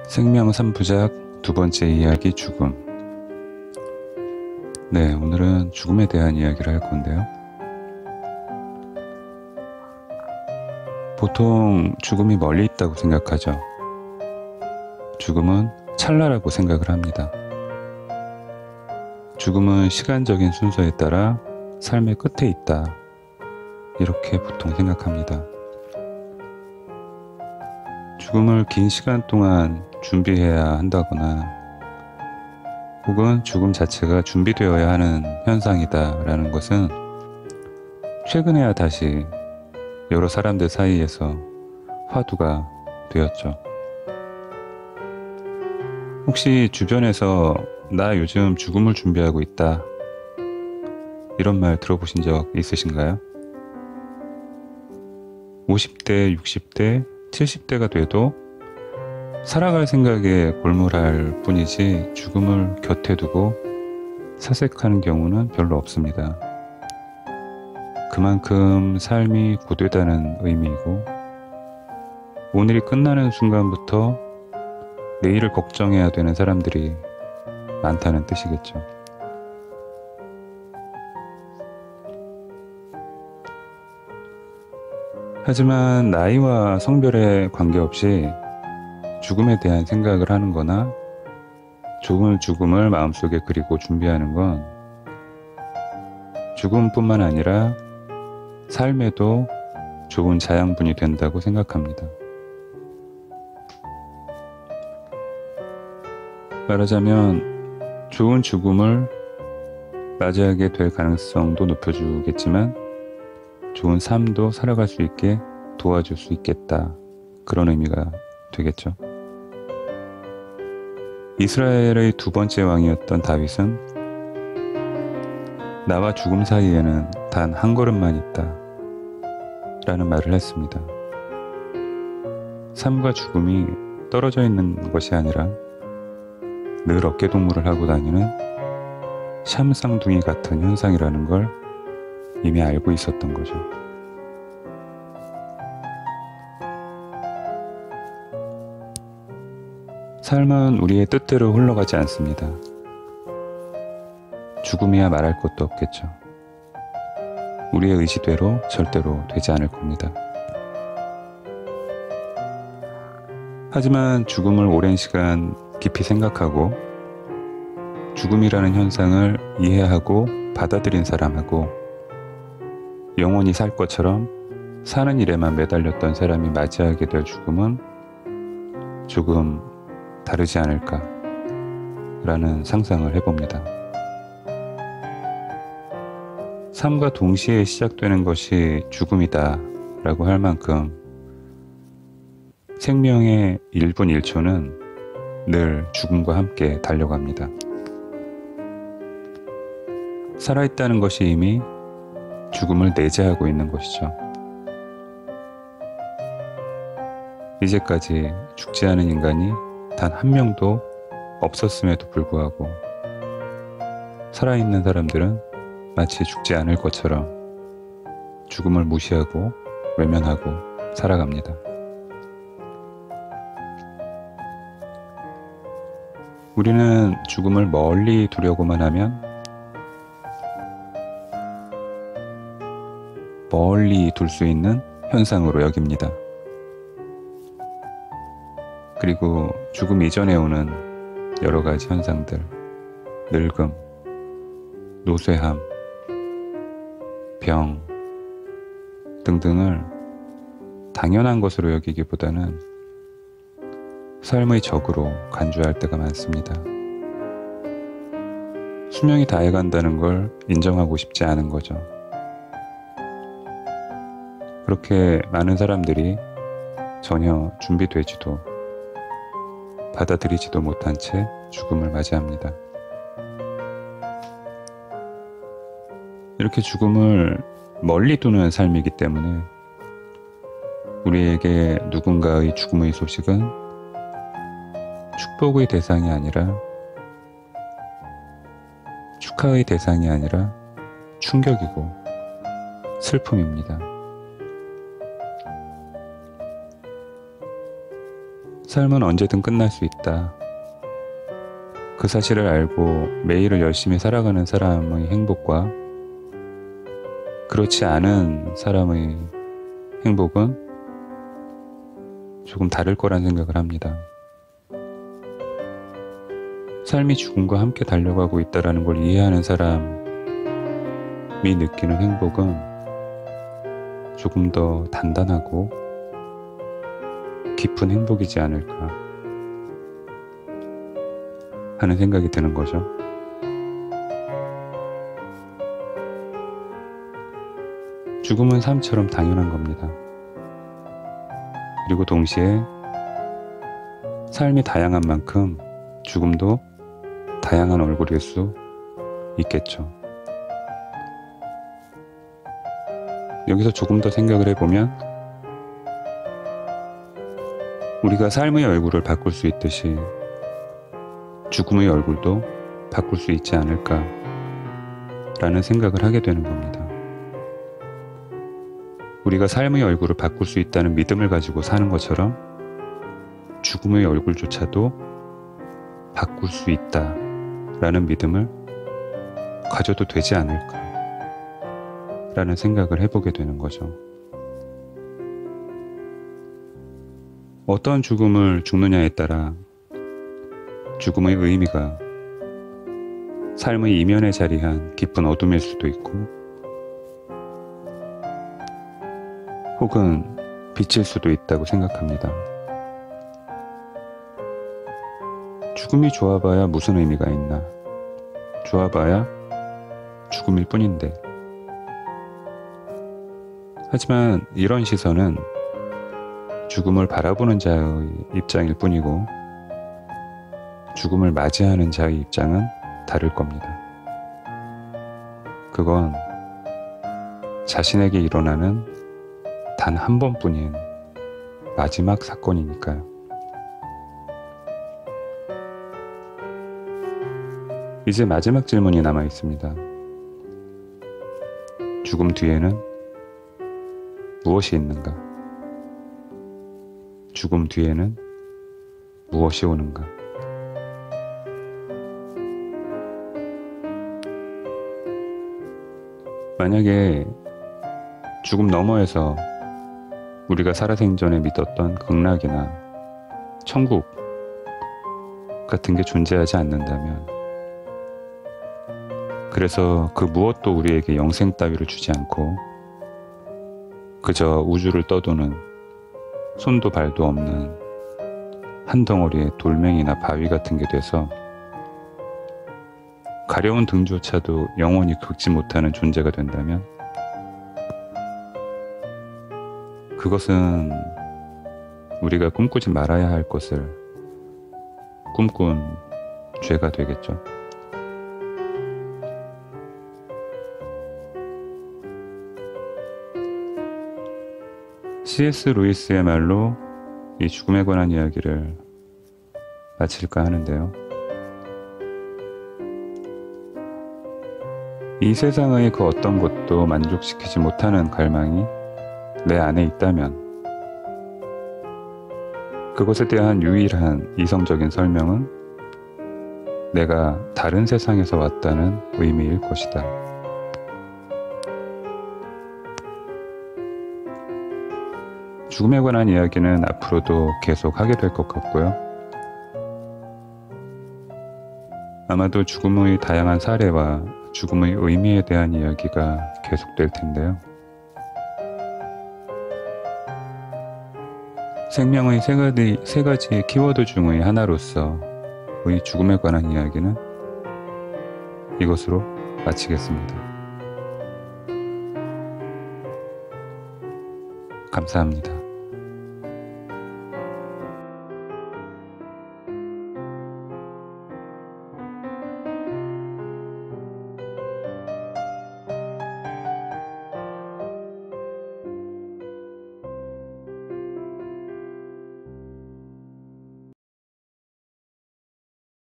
생명 3부작 두 번째 이야기 죽음. 네, 오늘은 죽음에 대한 이야기를 할 건데요. 보통 죽음이 멀리 있다고 생각하죠. 죽음은 찰나라고 생각을 합니다. 죽음은 시간적인 순서에 따라 삶의 끝에 있다. 이렇게 보통 생각합니다. 죽음을 긴 시간 동안 준비해야 한다거나 혹은 죽음 자체가 준비되어야 하는 현상이다라는 것은 최근에야 다시 여러 사람들 사이에서 화두가 되었죠. 혹시 주변에서 나 요즘 죽음을 준비하고 있다 이런 말 들어보신 적 있으신가요? 50대, 60대, 70대가 돼도 살아갈 생각에 골몰할 뿐이지 죽음을 곁에 두고 사색하는 경우는 별로 없습니다. 그만큼 삶이 고되다는 의미이고 오늘이 끝나는 순간부터 내일을 걱정해야 되는 사람들이 많다는 뜻이겠죠. 하지만 나이와 성별에 관계없이 죽음에 대한 생각을 하는 거나 좋은 죽음을 마음속에 그리고 준비하는 건 죽음뿐만 아니라 삶에도 좋은 자양분이 된다고 생각합니다. 말하자면 좋은 죽음을 맞이하게 될 가능성도 높여주겠지만 좋은 삶도 살아갈 수 있게 도와줄 수 있겠다. 그런 의미가 되겠죠. 이스라엘의 두 번째 왕이었던 다윗은 나와 죽음 사이에는 단 한 걸음만 있다 라는 말을 했습니다. 삶과 죽음이 떨어져 있는 것이 아니라 늘 어깨동무를 하고 다니는 샴쌍둥이 같은 현상이라는 걸 이미 알고 있었던 거죠. 삶은 우리의 뜻대로 흘러가지 않습니다. 죽음이야 말할 것도 없겠죠. 우리의 의지대로 절대로 되지 않을 겁니다. 하지만 죽음을 오랜 시간 깊이 생각하고 죽음이라는 현상을 이해하고 받아들인 사람하고 영원히 살 것처럼 사는 일에만 매달렸던 사람이 맞이하게 될 죽음은 조금 다르지 않을까 라는 상상을 해봅니다. 삶과 동시에 시작되는 것이 죽음이다 라고 할 만큼 생명의 1분 1초는 늘 죽음과 함께 달려갑니다. 살아있다는 것이 이미 죽음을 내재하고 있는 것이죠. 이제까지 죽지 않은 인간이 단 한 명도 없었음에도 불구하고 살아있는 사람들은 마치 죽지 않을 것처럼 죽음을 무시하고 외면하고 살아갑니다. 우리는 죽음을 멀리 두려고만 하면 멀리 둘 수 있는 현상으로 여깁니다. 그리고 죽음 이전에 오는 여러 가지 현상들, 늙음, 노쇠함, 병 등등을 당연한 것으로 여기기보다는 삶의 적으로 간주할 때가 많습니다. 수명이 다해간다는 걸 인정하고 싶지 않은 거죠. 그렇게 많은 사람들이 전혀 준비되지도 받아들이지도 못한 채 죽음을 맞이합니다. 이렇게 죽음을 멀리 두는 삶이기 때문에 우리에게 누군가의 죽음의 소식은 축복의 대상이 아니라 축하의 대상이 아니라 충격이고 슬픔입니다. 삶은 언제든 끝날 수 있다. 그 사실을 알고 매일을 열심히 살아가는 사람의 행복과 그렇지 않은 사람의 행복은 조금 다를 거란 생각을 합니다. 삶이 죽음과 함께 달려가고 있다는 걸 이해하는 사람이 느끼는 행복은 조금 더 단단하고 깊은 행복이지 않을까 하는 생각이 드는 거죠. 죽음은 삶처럼 당연한 겁니다. 그리고 동시에 삶이 다양한 만큼 죽음도 다양한 얼굴일 수 있겠죠. 여기서 조금 더 생각을 해보면 우리가 삶의 얼굴을 바꿀 수 있듯이 죽음의 얼굴도 바꿀 수 있지 않을까 라는 생각을 하게 되는 겁니다. 우리가 삶의 얼굴을 바꿀 수 있다는 믿음을 가지고 사는 것처럼 죽음의 얼굴조차도 바꿀 수 있다 라는 믿음을 가져도 되지 않을까 라는 생각을 해보게 되는 거죠. 어떤 죽음을 죽느냐에 따라 죽음의 의미가 삶의 이면에 자리한 깊은 어둠일 수도 있고 혹은 빛일 수도 있다고 생각합니다. 죽음이 좋아봐야 무슨 의미가 있나? 좋아봐야 죽음일 뿐인데. 하지만 이런 시선은 죽음을 바라보는 자의 입장일 뿐이고 죽음을 맞이하는 자의 입장은 다를 겁니다. 그건 자신에게 일어나는 단 한 번뿐인 마지막 사건이니까요. 이제 마지막 질문이 남아 있습니다. 죽음 뒤에는 무엇이 있는가? 죽음 뒤에는 무엇이 오는가? 만약에 죽음 너머에서 우리가 살아생전에 믿었던 극락이나 천국 같은 게 존재하지 않는다면, 그래서 그 무엇도 우리에게 영생 따위를 주지 않고 그저 우주를 떠도는 손도 발도 없는 한 덩어리의 돌멩이나 바위 같은 게 돼서 가려운 등조차도 영원히 긁지 못하는 존재가 된다면 그것은 우리가 꿈꾸지 말아야 할 것을 꿈꾼 죄가 되겠죠. C.S. 루이스의 말로 이 죽음에 관한 이야기를 마칠까 하는데요. 이 세상의 그 어떤 것도 만족시키지 못하는 갈망이 내 안에 있다면 그것에 대한 유일한 이성적인 설명은 내가 다른 세상에서 왔다는 의미일 것이다. 죽음에 관한 이야기는 앞으로도 계속 하게 될 것 같고요. 아마도 죽음의 다양한 사례와 죽음의 의미에 대한 이야기가 계속될 텐데요. 생명의 세 가지 키워드 중의 하나로서의 죽음에 관한 이야기는 이것으로 마치겠습니다. 감사합니다.